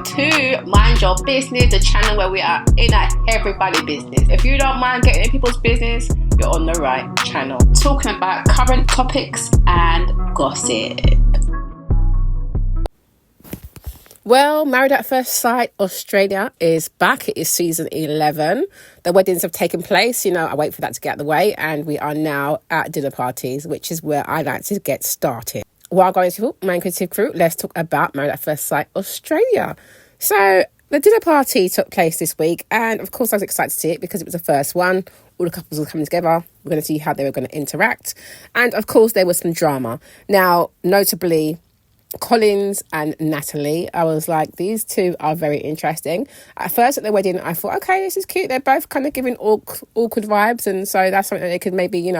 welcome to Mind Your Business, the channel where we are in at everybody's business. If you don't mind getting in people's business, you're on the right channel. Talking about current topics and gossip. Well, Married at First Sight Australia is back. It is season 11. The weddings have taken place. I wait for that to get out of the way. And we are now at dinner parties, which is where I like to get started. While going to my creative crew, let's talk about Married at First Sight Australia. So the dinner party took place this week. And of course, I was excited to see it because it was the first one. All the couples were coming together. We're going to see how they were going to interact. And of course, there was some drama. Now, notably, Collins and Natalie, I was like, these two are very interesting. At first at the wedding, I thought, okay, this is cute. They're both kind of giving awkward vibes. And so that's something that they could maybe,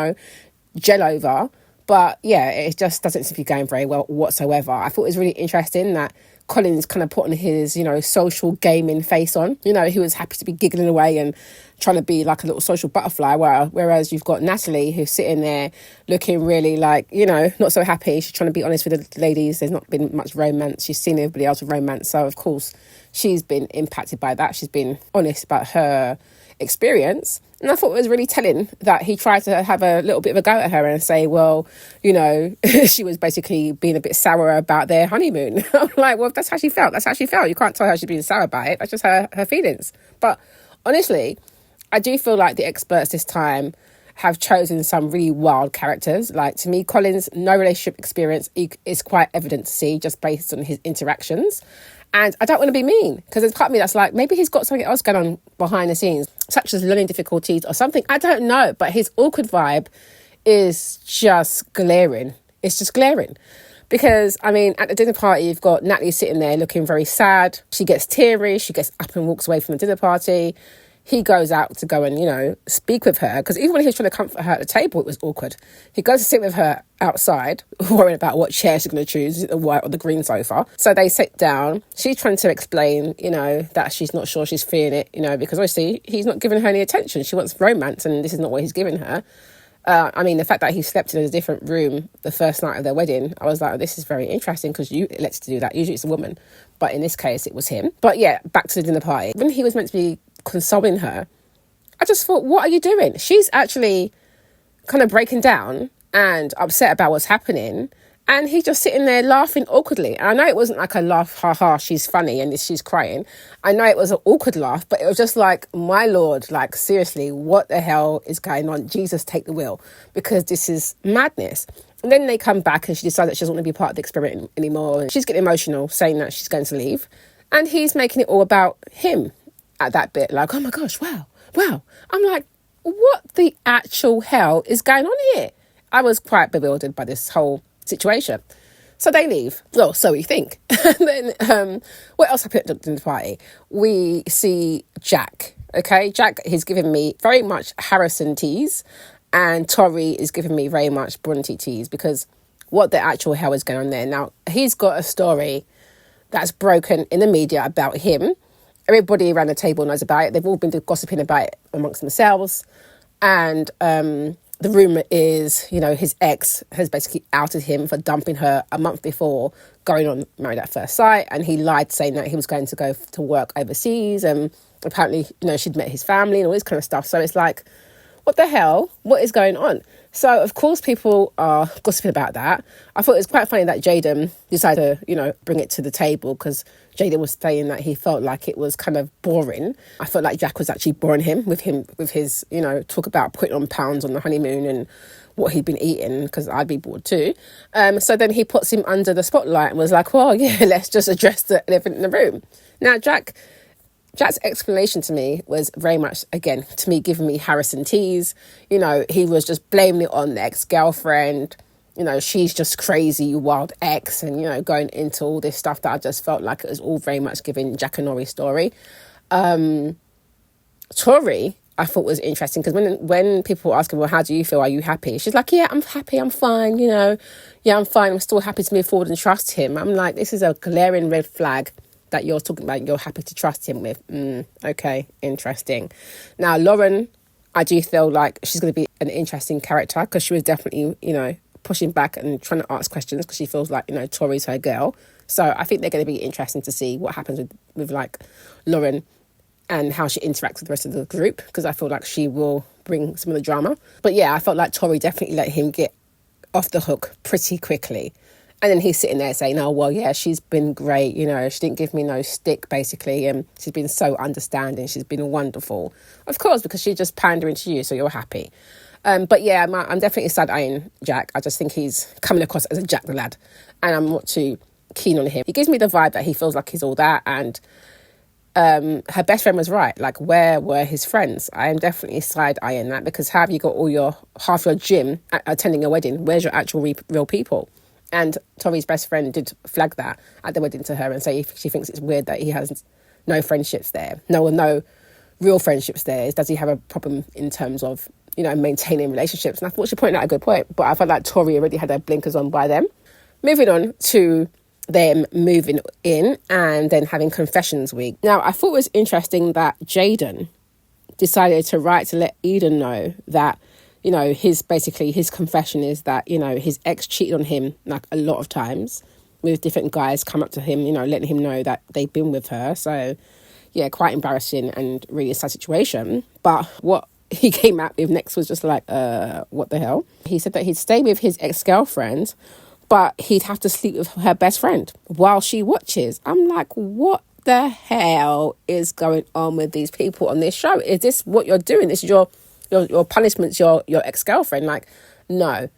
gel over. But yeah, it just doesn't seem to be going very well whatsoever. I thought it was really interesting that Collins kind of put on his, social gaming face on. He was happy to be giggling away and trying to be like a little social butterfly. Whereas you've got Natalie who's sitting there looking really like, not so happy. She's trying to be honest with the ladies. There's not been much romance. She's seen everybody else with romance. So, of course, she's been impacted by that. She's been honest about her experience. And I thought it was really telling that he tried to have a little bit of a go at her and say, well, she was basically being a bit sour about their honeymoon. I'm like, well, that's how she felt. That's how she felt. You can't tell her she's being sour about it. That's just her feelings. But honestly, I do feel like the experts this time have chosen some really wild characters. Like, to me, Collins, no relationship experience is quite evident to see just based on his interactions. And I don't want to be mean, because there's part of me that's like, maybe he's got something else going on behind the scenes, such as learning difficulties or something. I don't know. But his awkward vibe is just glaring. It's just glaring. Because, at the dinner party, you've got Natalie sitting there looking very sad. She gets teary. She gets up and walks away from the dinner party. He goes out to go and, speak with her. Because even when he was trying to comfort her at the table, it was awkward. He goes to sit with her outside, worrying about what chair she's going to choose, the white or the green sofa. So they sit down. She's trying to explain, that she's not sure she's feeling it, because obviously he's not giving her any attention. She wants romance, and this is not what he's giving her. The fact that he slept in a different room the first night of their wedding, I was like, oh, this is very interesting, because you elected to do that. Usually it's a woman. But in this case, it was him. But yeah, back to the dinner party. When he was meant to be consoling her, I just thought, what are you doing? She's actually kind of breaking down and upset about what's happening, and he's just sitting there laughing awkwardly. And I know it wasn't like a laugh, ha, she's funny and she's crying. I know it was an awkward laugh, but it was just like, my Lord, like, seriously, what the hell is going on? Jesus, take the wheel, because this is madness. And then they come back and she decides that she doesn't want to be part of the experiment anymore, and she's getting emotional, saying that she's going to leave, and he's making it all about him at that bit, like, oh my gosh, wow. I'm like, what the actual hell is going on here? I was quite bewildered by this whole situation. So they leave. Well, so we think. And then what else happened at the party? We see Jack. Okay, Jack is giving me very much Harrison tease, and Tori is giving me very much Bronte tease, because what the actual hell is going on there? Now, he's got a story that's broken in the media about him. Everybody around the table knows about it. They've all been gossiping about it amongst themselves. And the rumour is, his ex has basically outed him for dumping her a month before going on Married at First Sight. And he lied, saying that he was going to go to work overseas. And apparently, she'd met his family and all this kind of stuff. So it's like, what the hell? What is going on? So, of course, people are gossiping about that. I thought it was quite funny that Jaden decided to, bring it to the table, because Jaden was saying that he felt like it was kind of boring. I felt like Jack was actually boring him with his, talk about putting on pounds on the honeymoon and what he'd been eating, because I'd be bored too. So then he puts him under the spotlight and was like, well, yeah, let's just address the elephant in the room. Now, Jack's explanation to me was very much, again, to me, giving me Harrison tease. He was just blaming it on the ex-girlfriend. She's just crazy, you wild ex, and, going into all this stuff that I just felt like it was all very much giving Jack and Nori's story. Tori, I thought was interesting, because when people were asking, well, how do you feel? Are you happy? She's like, yeah, I'm happy. I'm fine. Yeah, I'm fine. I'm still happy to move forward and trust him. I'm like, this is a glaring red flag that you're talking about, you're happy to trust him with. Okay, interesting. Now, Lauren, I do feel like she's going to be an interesting character, because she was definitely, pushing back and trying to ask questions, because she feels like, Tori's her girl. So I think they're going to be interesting to see what happens with like Lauren and how she interacts with the rest of the group, because I feel like she will bring some of the drama. But yeah, I felt like Tori definitely let him get off the hook pretty quickly. And then he's sitting there saying, oh, well, yeah, she's been great. You know, she didn't give me no stick, basically. And she's been so understanding. She's been wonderful. Of course, because she's just pandering to you, so you're happy. But yeah, I'm definitely side-eyeing Jack. I just think he's coming across as a Jack the lad. And I'm not too keen on him. He gives me the vibe that he feels like he's all that. And her best friend was right. Like, where were his friends? I am definitely side-eyeing that, because how have you got half your gym attending a wedding? Where's your actual real people? And Tori's best friend did flag that at the wedding to her and say she thinks it's weird that he has no friendships there. No real friendships there. Does he have a problem in terms of, you know, maintaining relationships? And I thought she pointed out a good point, but I felt like Tori already had her blinkers on by then. Moving on to them moving in and then having confessions week. Now, I thought it was interesting that Jaden decided to write to let Eden know that, you know, his confession is that, you know, his ex cheated on him like a lot of times, with different guys come up to him, you know, letting him know that they've been with her. So, yeah, quite embarrassing and really a sad situation. But what he came out with next was just like, what the hell? He said that he'd stay with his ex-girlfriend, but he'd have to sleep with her best friend while she watches. I'm like, what the hell is going on with these people on this show? Is this what you're doing? This is your punishment's your ex-girlfriend? Like, no.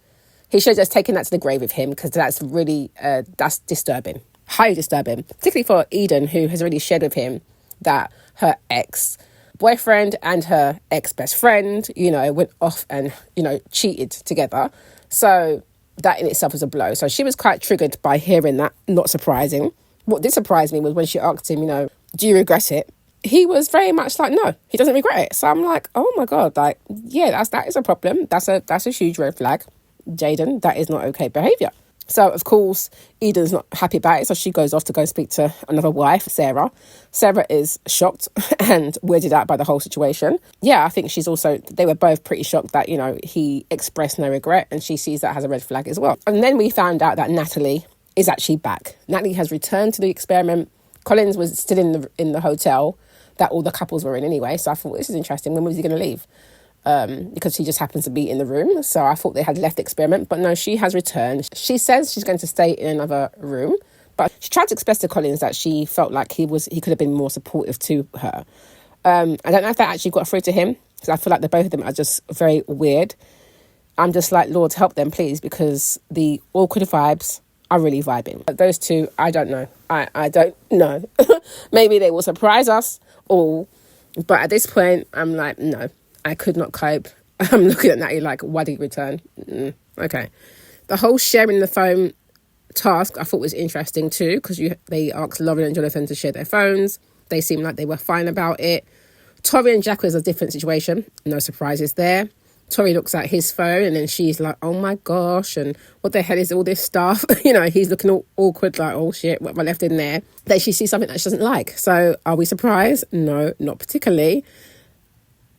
He should have just taken that to the grave with him, because that's really, that's disturbing. Highly disturbing. Particularly for Eden, who has already shared with him that her ex-boyfriend and her ex-best friend, you know, went off and, you know, cheated together. So that in itself was a blow. So she was quite triggered by hearing that. Not surprising. What did surprise me was when she asked him, you know, do you regret it? He was very much like, no, he doesn't regret it. So I'm like, oh my God, like, yeah, that is a problem. That's a huge red flag. Jaden, that is not okay behaviour. So, of course, Eden's not happy about it. So she goes off to go speak to another wife, Sarah. Sarah is shocked and weirded out by the whole situation. Yeah, I think they were both pretty shocked that, you know, he expressed no regret, and she sees that as a red flag as well. And then we found out that Natalie is actually back. Natalie has returned to the experiment. Collins was still in the hotel that all the couples were in anyway. So I thought, this is interesting. When was he going to leave? Because he just happens to be in the room. So I thought they had left the experiment. But no, she has returned. She says she's going to stay in another room. But she tried to express to Collins that she felt like he could have been more supportive to her. I don't know if that actually got through to him, because I feel like the both of them are just very weird. I'm just like, Lord, help them, please, because the awkward vibes are really vibing. But those two, I don't know. I don't know. Maybe they will surprise us all. But at this point, I'm like, no, I could not cope. I'm looking at Natalie like, why did he return? Okay. The whole sharing the phone task I thought was interesting too, because they asked Lauren and Jonathan to share their phones. They seemed like they were fine about it. Tori and Jack was a different situation. No surprises there. Tori looks at his phone and then she's like, oh my gosh, and what the hell is all this stuff? You know, he's looking all awkward, like, oh shit, what have I left in there? Then she sees something that she doesn't like. So are we surprised? No, not particularly.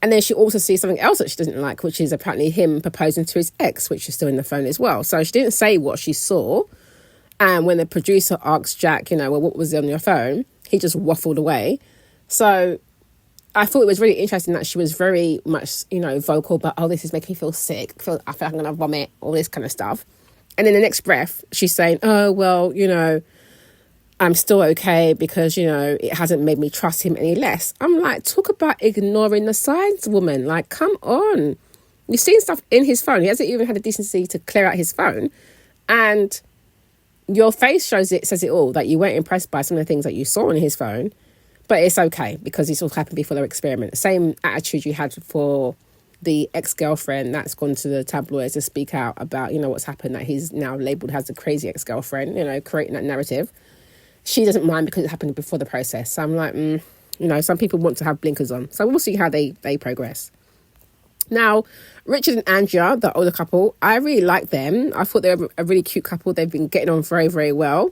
And then she also sees something else that she doesn't like, which is apparently him proposing to his ex, which is still in the phone as well. So she didn't say what she saw. And when the producer asked Jack, you know, well, what was on your phone? He just waffled away. So I thought it was really interesting that she was very much, you know, vocal about, oh, this is making me feel sick. I feel like I'm going to vomit, all this kind of stuff. And in the next breath, she's saying, oh, well, you know, I'm still okay because, you know, it hasn't made me trust him any less. I'm like, talk about ignoring the signs, woman. Like, come on. You've seen stuff in his phone. He hasn't even had the decency to clear out his phone. And your face says it all, that you weren't impressed by some of the things that you saw on his phone. But it's okay because this all happened before their experiment. Same attitude you had for the ex-girlfriend that's gone to the tabloids to speak out about, you know, what's happened, that he's now labelled as a crazy ex-girlfriend, you know, creating that narrative. She doesn't mind because it happened before the process. So I'm like, you know, some people want to have blinkers on. So we'll see how they progress. Now, Richard and Andrea, the older couple, I really like them. I thought they were a really cute couple. They've been getting on very, very well.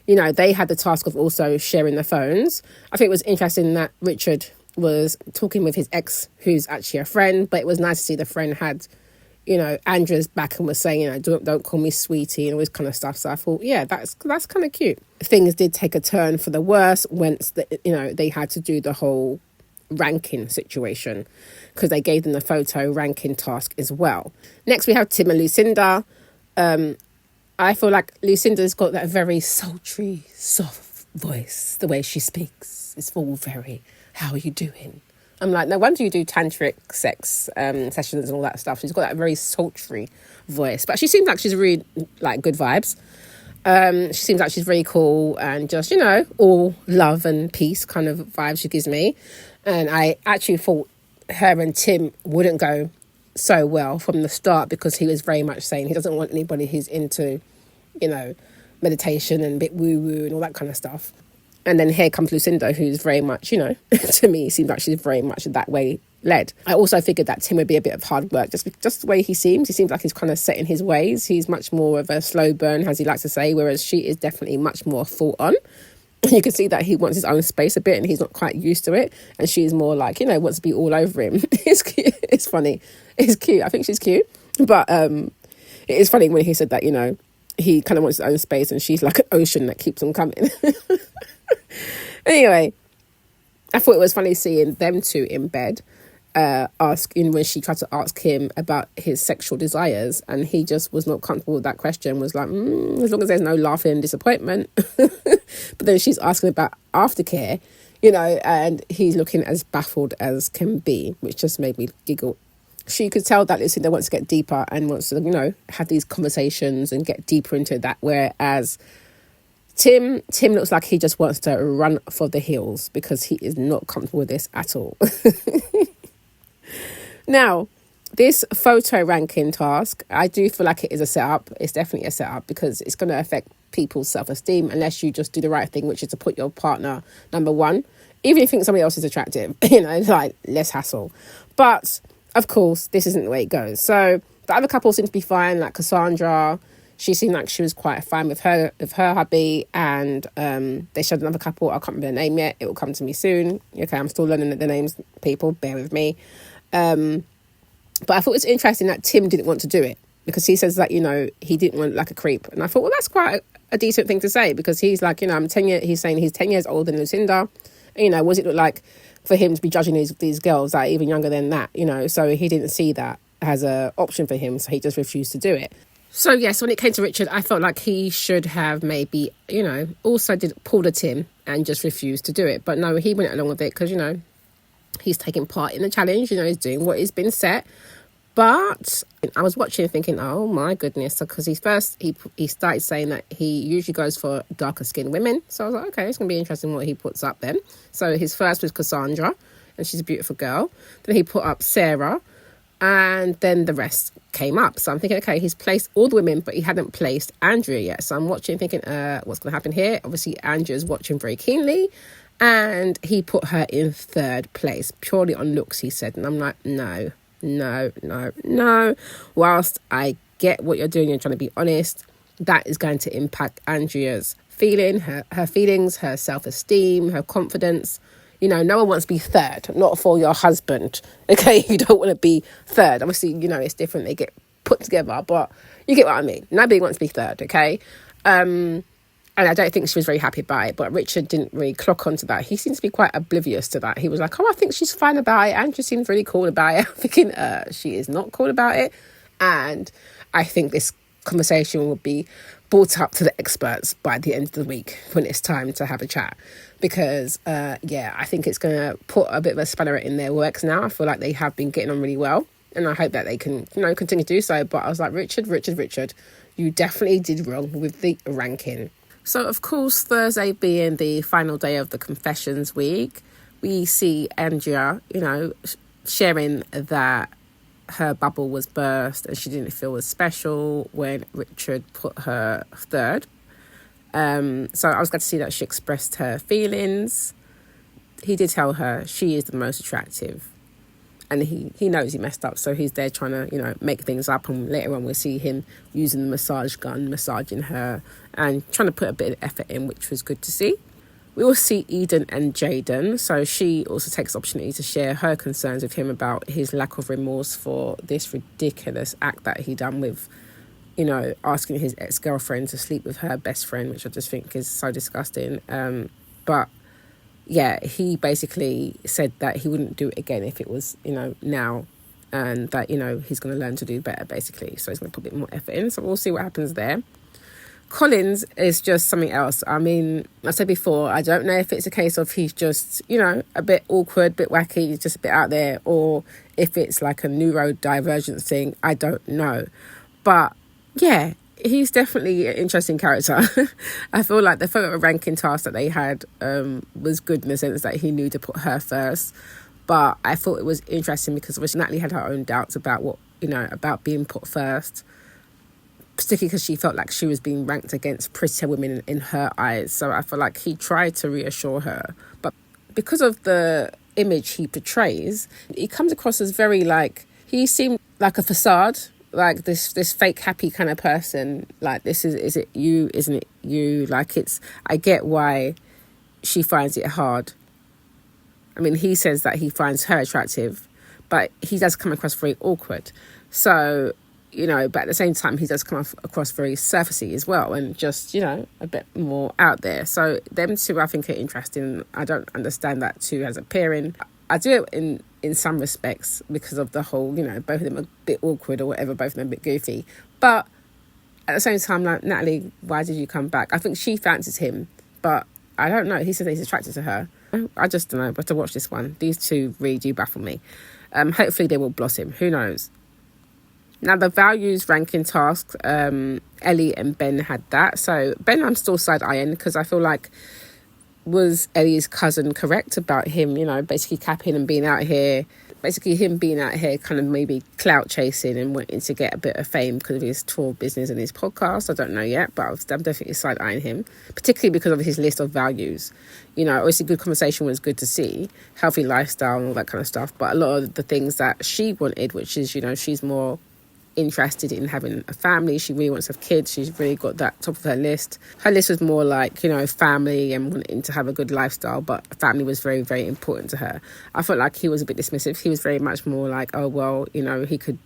You know, they had the task of also sharing their phones. I think it was interesting that Richard was talking with his ex, who's actually a friend, but it was nice to see the friend had, Andrea's back and was saying, don't call me sweetie and all this kind of stuff. So I thought, yeah, that's kind of cute. Things did take a turn for the worse once they had to do the whole ranking situation, because they gave them the photo ranking task as well. Next we have Tim and Lucinda. I feel like Lucinda's got that very sultry, soft voice. The way she speaks, it's all very, how are you doing? I'm like, no wonder you do tantric sex sessions and all that stuff. She's got that very sultry voice. But she seems like she's really, like, good vibes. She seems like she's very cool and just, all love and peace kind of vibes she gives me. And I actually thought her and Tim wouldn't go so well from the start, because he was very much saying he doesn't want anybody who's into, meditation and a bit woo-woo and all that kind of stuff. And then here comes Lucinda, who's very much, to me, seems like she's very much that way led. I also figured that Tim would be a bit of hard work, just the way he seems. He seems like he's kind of set in his ways. He's much more of a slow burn, as he likes to say, whereas she is definitely much more full on. You can see that he wants his own space a bit and he's not quite used to it. And she's more like, wants to be all over him. It's cute. It's funny. It's cute. I think she's cute. But it is funny when he said that, he kind of wants his own space and she's like an ocean that keeps on coming. Anyway, I thought it was funny seeing them two in bed, asking when she tried to ask him about his sexual desires, and he just was not comfortable with that question, was like, as long as there's no laughing and disappointment. But then she's asking about aftercare, and he's looking as baffled as can be, which just made me giggle. She could tell that Lucinda wants to get deeper and wants to, have these conversations and get deeper into that, whereas Tim looks like he just wants to run for the hills because he is not comfortable with this at all. Now, this photo ranking task, I do feel like it is a setup. It's definitely a setup because it's going to affect people's self-esteem unless you just do the right thing, which is to put your partner number one. Even if you think somebody else is attractive, like, less hassle. But, of course, this isn't the way it goes. So, the other couple seem to be fine, like Cassandra. She seemed like she was quite fine with her hubby, and they showed another couple. I can't remember their name yet. It will come to me soon. Okay, I'm still learning the names, people. Bear with me. But I thought it was interesting that Tim didn't want to do it, because he says that, he didn't want like a creep. And I thought, well, that's quite a decent thing to say, because he's like, he's saying he's 10 years older than Lucinda. And, what does it look like for him to be judging these girls that are even younger than that, So he didn't see that as an option for him, so he just refused to do it. So, yes, when it came to Richard, I felt like he should have maybe, also pulled a Tim and just refused to do it. But no, he went along with it because, he's taking part in the challenge, he's doing what has been set. But I was watching thinking, oh, my goodness, because he started saying that he usually goes for darker skinned women. So I was like, okay, it's going to be interesting what he puts up then. So his first was Cassandra, and she's a beautiful girl. Then he put up Sarah, and then the rest came up. So I'm thinking, okay, he's placed all the women, but he hadn't placed Andrea yet. So I'm watching thinking, what's going to happen here? Obviously, Andrea's watching very keenly, and he put her in third place, purely on looks, he said. And I'm like, no. Whilst I get what you're doing, you're trying to be honest, that is going to impact Andrea's her feelings, her self-esteem, her confidence. No one wants to be third, not for your husband, okay? You don't want to be third. Obviously, it's different. They get put together, but you get what I mean. Nobody wants to be third, okay? And I don't think she was very happy about it, but Richard didn't really clock onto that. He seems to be quite oblivious to that. He was like, oh, I think she's fine about it. Andrew seems really cool about it. I'm thinking, she is not cool about it. And I think this conversation will be brought up to the experts by the end of the week when it's time to have a chat. Because, I think it's going to put a bit of a spanner in their works now. I feel like they have been getting on really well. And I hope that they can, continue to do so. But I was like, Richard, you definitely did wrong with the ranking. So, of course, Thursday being the final day of the confessions week, we see Andrea, sharing that her bubble was burst and she didn't feel as special when Richard put her third. So I was glad to see that she expressed her feelings. He did tell her she is the most attractive. And he knows he messed up, so he's there trying to, make things up. And later on, we'll see him using the massage gun, massaging her, and trying to put a bit of effort in, which was good to see. We will see Eden and Jaden. So she also takes the opportunity to share her concerns with him about his lack of remorse for this ridiculous act that he done with, asking his ex-girlfriend to sleep with her best friend, which I just think is so disgusting. But yeah, he basically said that he wouldn't do it again if it was, now, and that, he's going to learn to do better, basically. So he's going to put a bit more effort in. So we'll see what happens there. Collins is just something else. I mean, I said before, I don't know if it's a case of he's just, a bit awkward, a bit wacky, just a bit out there, or if it's like a neurodivergent thing. I don't know. But yeah, he's definitely an interesting character. I feel like the photo ranking task that they had was good in the sense that he knew to put her first. But I thought it was interesting because obviously Natalie had her own doubts about about being put first, particularly because she felt like she was being ranked against prettier women in her eyes. So I feel like he tried to reassure her. But because of the image he portrays, he comes across as very he seemed like a facade, like this fake happy kind of person. Like, is it you? Isn't it you? I get why she finds it hard. I mean, he says that he finds her attractive, but he does come across very awkward. So, but at the same time, he does come across very surfacey as well, and just, a bit more out there. So them two, I think, are interesting. I don't understand that two as a pairing. I do it in some respects because of the whole, both of them are a bit awkward or whatever, both of them a bit goofy. But at the same time, like, Natalie, why did you come back? I think she fancies him, but I don't know. He said that he's attracted to her. I just don't know. But to watch this one, these two really do baffle me. Hopefully they will blossom. Who knows? Now, the values ranking task, Ellie and Ben had that. So Ben, I'm still side-eyeing because I feel like, was Ellie's cousin correct about him, basically capping and being out here? Basically him being out here kind of maybe clout chasing and wanting to get a bit of fame because of his tour business and his podcast. I don't know yet, but I'm definitely side-eyeing him, particularly because of his list of values. Obviously good conversation was good to see, healthy lifestyle and all that kind of stuff. But a lot of the things that she wanted, which is, she's more interested in having a family. She really wants to have kids. She's really got that top of her list. Her list was more like, family and wanting to have a good lifestyle, but family was very, very important to her. I felt like he was a bit dismissive. He was very much more like, oh, well, he could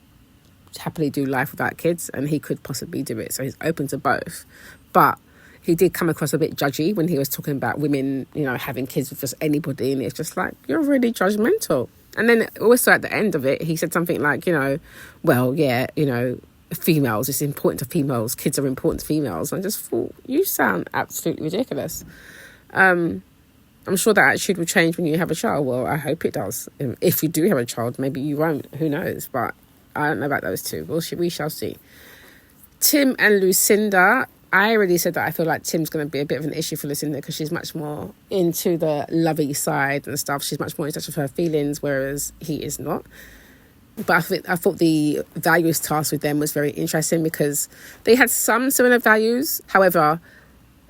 happily do life without kids and he could possibly do it. So he's open to both. But he did come across a bit judgy when he was talking about women, having kids with just anybody. And it's just like, you're really judgmental. And then also at the end of it, he said something like, females, it's important to females. Kids are important to females. And I just thought, you sound absolutely ridiculous. I'm sure that attitude will change when you have a child. Well, I hope it does. If you do have a child, maybe you won't. Who knows? But I don't know about those two. We shall see. Tim and Lucinda. I already said that I feel like Tim's going to be a bit of an issue for Lucinda because she's much more into the lovey side and stuff. She's much more in touch with her feelings, whereas he is not. But I thought the values task with them was very interesting because they had some similar values. However,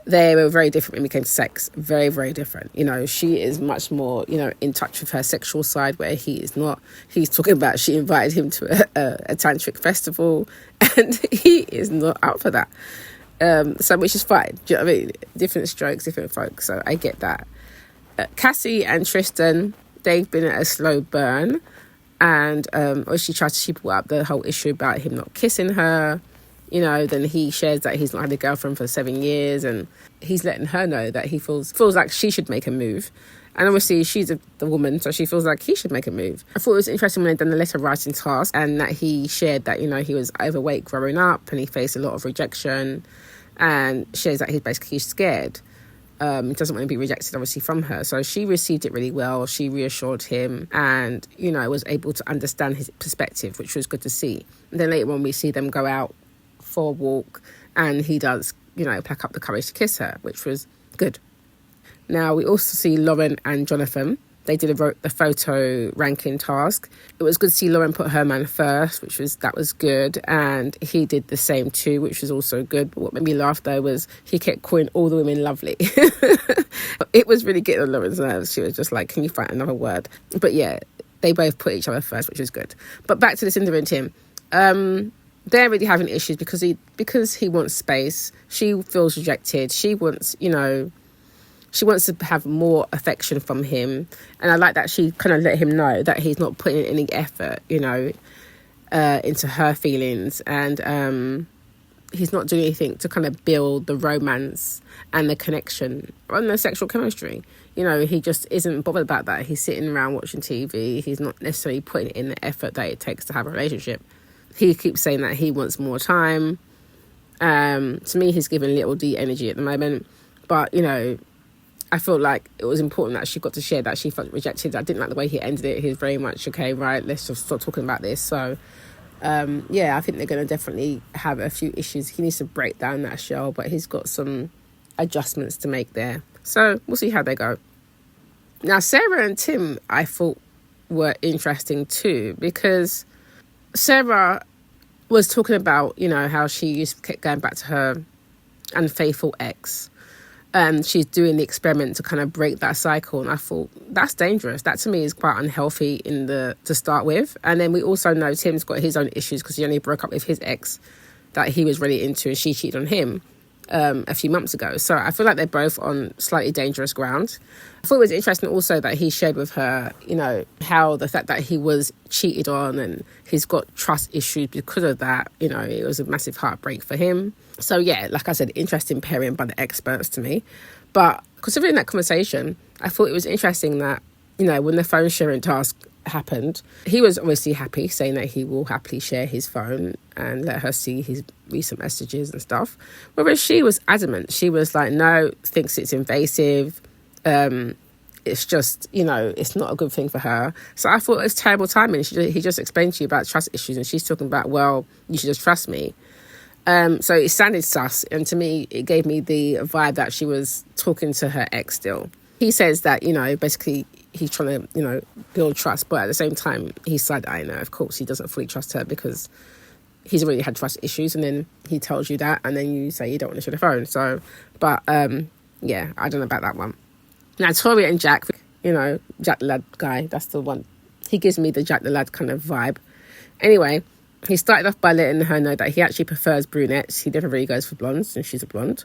they were very different when it came to sex. Very, very different. She is much more, in touch with her sexual side where he is not. He's talking about she invited him to a tantric festival and he is not up for that. So which is fine. Do you know what I mean? Different strokes, different folks. So I get that. Cassie and Tristan, they've been at a slow burn. And she tried to brought up the whole issue about him not kissing her. Then he shares that he's not had a girlfriend for 7 years. And he's letting her know that he feels like she should make a move. And obviously she's the woman, so she feels like he should make a move. I thought it was interesting when they'd done the letter writing task and that he shared that, he was overweight growing up and he faced a lot of rejection and shares that he's basically scared. He doesn't want to be rejected, obviously, from her. So she received it really well. She reassured him and, was able to understand his perspective, which was good to see. And then later on, we see them go out for a walk and he does, pack up the courage to kiss her, which was good. Now, we also see Lauren and Jonathan. They did the photo ranking task. It was good to see Lauren put her man first, that was good. And he did the same too, which was also good. But what made me laugh though was he kept calling all the women lovely. It was really getting on Lauren's nerves. She was just like, can you find another word? But yeah, they both put each other first, which was good. But back to Lucinda and Tim. They're really having issues because he wants space. She feels rejected. She wants, she wants to have more affection from him. And I like that she kind of let him know that he's not putting in any effort, you know, into her feelings. And he's not doing anything to kind of build the romance and the connection and the sexual chemistry. You know, he just isn't bothered about that. He's sitting around watching TV. He's not necessarily putting in the effort that it takes to have a relationship. He keeps saying that he wants more time. To me, he's giving little D energy at the moment. But, you know, I felt like it was important that she got to share that she felt rejected. I didn't like the way he ended it. He's very much, okay, right, let's just stop talking about this. So, yeah, I think they're going to definitely have a few issues. He needs to break down that shell, but he's got some adjustments to make there. So we'll see how they go. Now, Sarah and Tim, I thought, were interesting too, because Sarah was talking about, you know, how she used to keep going back to her unfaithful ex. And she's doing the experiment to kind of break that cycle. And I thought, that's dangerous. That to me is quite unhealthy to start with. And then we also know Tim's got his own issues because he only broke up with his ex that he was really into, and she cheated on him a few months ago. So I feel like they're both on slightly dangerous ground. I thought it was interesting also that he shared with her, you know, how the fact that he was cheated on and he's got trust issues because of that, you know, it was a massive heartbreak for him. So yeah, like I said, interesting pairing by the experts to me. But considering that conversation, I thought it was interesting that, you know, when the phone sharing task happened, he was obviously happy, saying that he will happily share his phone and let her see his recent messages and stuff. Whereas she was adamant. She was like, no, thinks it's invasive. It's just, you know, it's not a good thing for her. So I thought it was terrible timing. He just explained to you about trust issues and she's talking about, well, you should just trust me. So it sounded sus, and to me, it gave me the vibe that she was talking to her ex still. He says that, you know, basically he's trying to, you know, build trust, but at the same time, he's side-eyeing her. Of course, he doesn't fully trust her because he's already had trust issues, and then he tells you that, and then you say you don't want to share the phone. So, but, yeah, I don't know about that one. Now, Tori and Jack, you know, Jack the Lad guy, that's the one. He gives me the Jack the Lad kind of vibe. Anyway, he started off by letting her know that he actually prefers brunettes. He never really goes for blondes, and she's a blonde.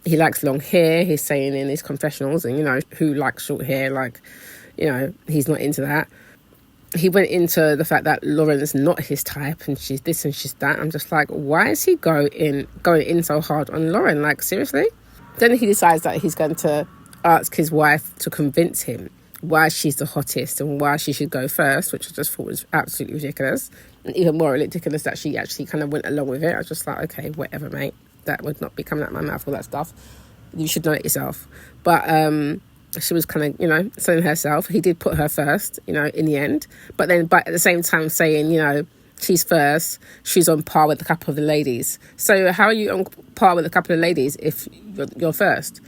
He likes long hair, he's saying in his confessionals, and, you know, who likes short hair? Like, you know, he's not into that. He went into the fact that Lauren's not his type, and she's this and she's that. I'm just like, why is he going in so hard on Lauren? Like, seriously? Then he decides that he's going to ask his wife to convince him why she's the hottest and why she should go first, which I just thought was absolutely ridiculous. And even more ridiculous that she actually kind of went along with it. I was just like, okay, whatever, mate. That would not be coming out of my mouth, all that stuff. You should know it yourself. But she was kind of, you know, selling herself. He did put her first, you know, in the end. But at the same time saying, you know, she's first, she's on par with a couple of the ladies. So how are you on par with a couple of ladies if you're first?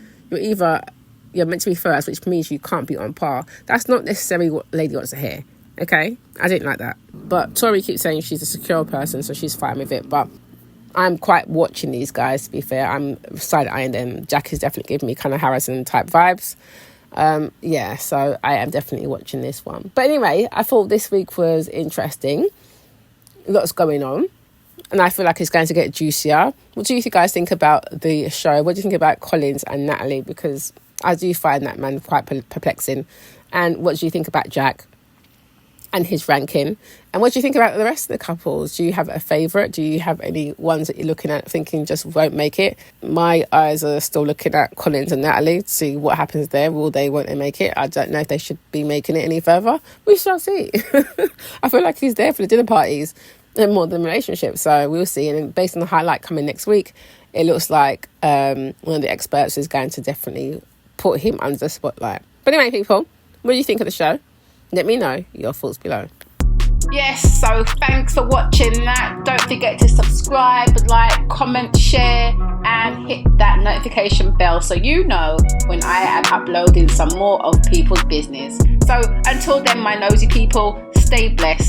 You're meant to be first, which means you can't be on par. That's not necessarily what lady wants to hear, okay? I didn't like that. But Tori keeps saying she's a secure person, so she's fine with it. But I'm quite watching these guys, to be fair. I'm side-eyeing them. Jack is definitely giving me kind of Harrison-type vibes. Yeah, so I am definitely watching this one. But anyway, I thought this week was interesting. Lots going on. And I feel like it's going to get juicier. What do you guys think about the show? What do you think about Collins and Natalie? Because I do find that man quite perplexing. And what do you think about Jack and his ranking? And what do you think about the rest of the couples? Do you have a favourite? Do you have any ones that you're looking at thinking just won't make it? My eyes are still looking at Collins and Natalie to see what happens there. Won't they make it? I don't know if they should be making it any further. We shall see. I feel like he's there for the dinner parties and more than relationships. So we'll see. And based on the highlight coming next week, it looks like one of the experts is going to definitely put him under the spotlight. But anyway, people, what do you think of the show? Let me know your thoughts below. Yes, so thanks for watching that. Don't forget to subscribe, like, comment, share, and hit that notification bell so you know when I am uploading some more of people's business. So until then, my nosy people, stay blessed.